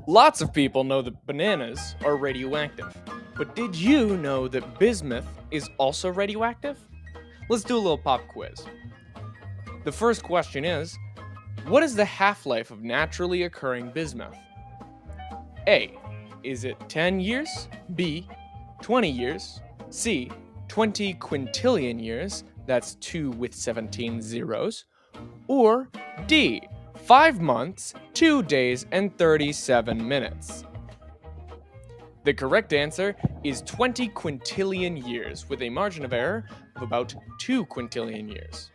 Lots of people know that bananas are radioactive, but did you know that bismuth is also radioactive? Let's do a little pop quiz. The first question is, what is the half-life of naturally occurring bismuth? A. Is it 10 years? B. 20 years? C. 20 quintillion years? That's 2 with 17 zeros. Or D. 5 months, 2 days, and 37 minutes. The correct answer is 20 quintillion years, with a margin of error of about 2 quintillion years.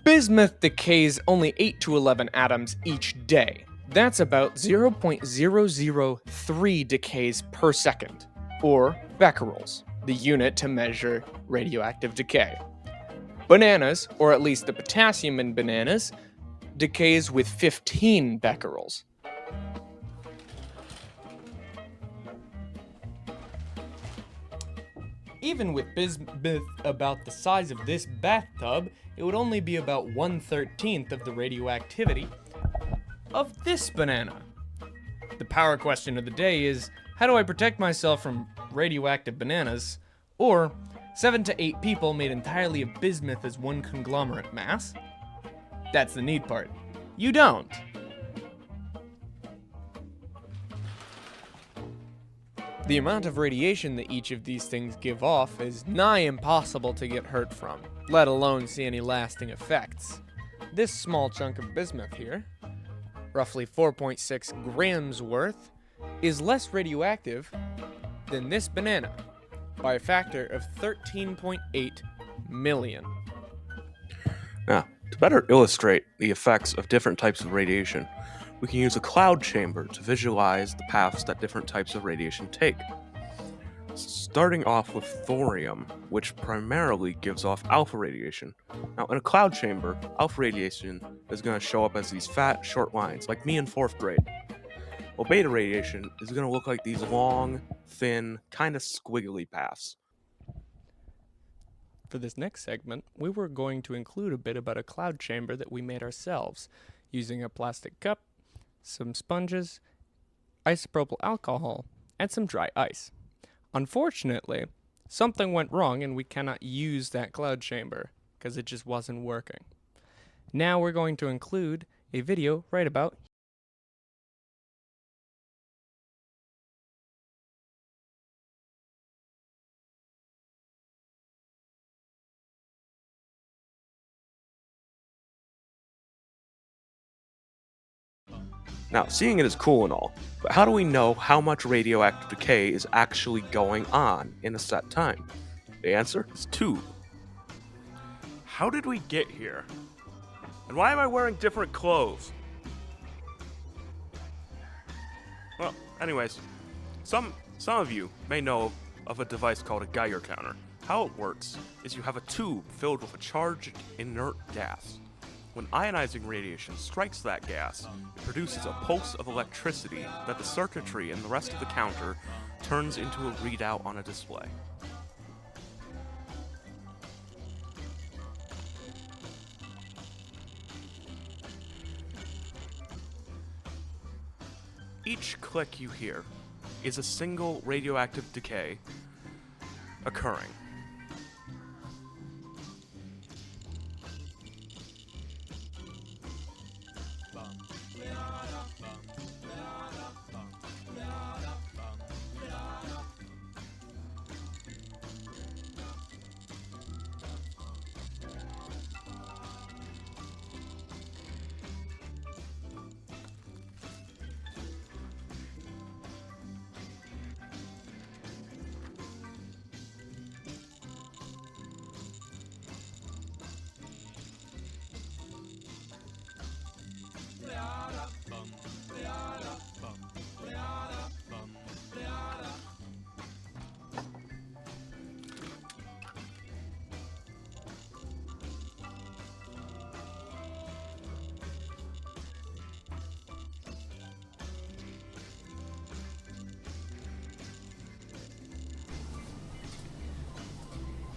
Bismuth decays only 8 to 11 atoms each day. That's about 0.003 decays per second, or becquerels, the unit to measure radioactive decay. Bananas, or at least the potassium in bananas, decays with 15 becquerels. Even with bismuth about the size of this bathtub, it would only be about 1/13 of the radioactivity of this banana. The power question of the day is, how do I protect myself from radioactive bananas? Or, 7 to 8 people made entirely of bismuth as one conglomerate mass? That's the neat part. You don't. The amount of radiation that each of these things give off is nigh impossible to get hurt from, let alone see any lasting effects. This small chunk of bismuth here, roughly 4.6 grams worth, is less radioactive than this banana by a factor of 13.8 million. Now, to better illustrate the effects of different types of radiation, we can use a cloud chamber to visualize the paths that different types of radiation take. Starting off with thorium, which primarily gives off alpha radiation. Now, in a cloud chamber, alpha radiation is going to show up as these fat, short lines, like me in 4th grade. While beta radiation is going to look like these long, thin, kind of squiggly paths. For this next segment, we were going to include a bit about a cloud chamber that we made ourselves, using a plastic cup, some sponges, isopropyl alcohol, and some dry ice. Unfortunately, something went wrong and we cannot use that cloud chamber, because it just wasn't working. Now we're going to include a video right about Now, seeing it is cool and all, but how do we know how much radioactive decay is actually going on in a set time? The answer is 2. How did we get here? And why am I wearing different clothes? Well, anyways, some of you may know of a device called a Geiger counter. How it works is you have a tube filled with a charged inert gas. When ionizing radiation strikes that gas, it produces a pulse of electricity that the circuitry and the rest of the counter turns into a readout on a display. Each click you hear is a single radioactive decay occurring.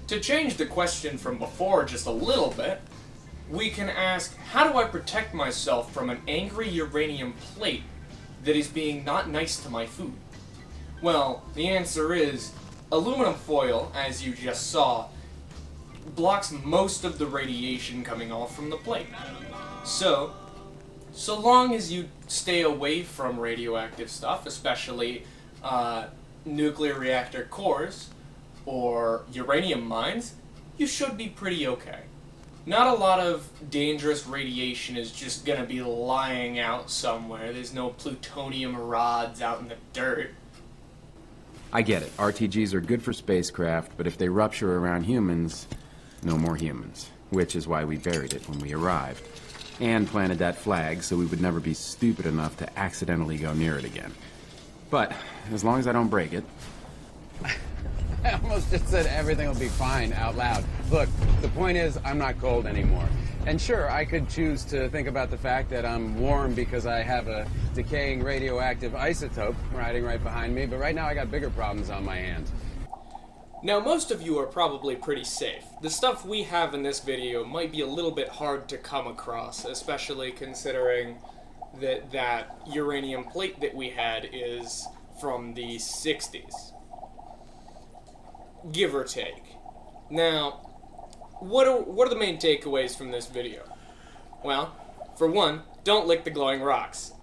To change the question from before just a little bit, we can ask, how do I protect myself from an angry uranium plate that is being not nice to my food? Well, the answer is aluminum foil, as you just saw, blocks most of the radiation coming off from the plate. So long as you stay away from radioactive stuff, especially nuclear reactor cores or uranium mines, you should be pretty okay. Not a lot of dangerous radiation is just gonna be lying out somewhere. There's no plutonium rods out in the dirt. I get it. RTGs are good for spacecraft, but if they rupture around humans, no more humans. Which is why we buried it when we arrived. And planted that flag so we would never be stupid enough to accidentally go near it again. But, as long as I don't break it... I almost just said everything will be fine out loud. Look, the point is, I'm not cold anymore. And sure, I could choose to think about the fact that I'm warm because I have a decaying radioactive isotope riding right behind me, but right now I got bigger problems on my hands. Now, most of you are probably pretty safe. The stuff we have in this video might be a little bit hard to come across, especially considering that uranium plate that we had is from the 60s. Give or take. Now, what are the main takeaways from this video? Well, for one, don't lick the glowing rocks.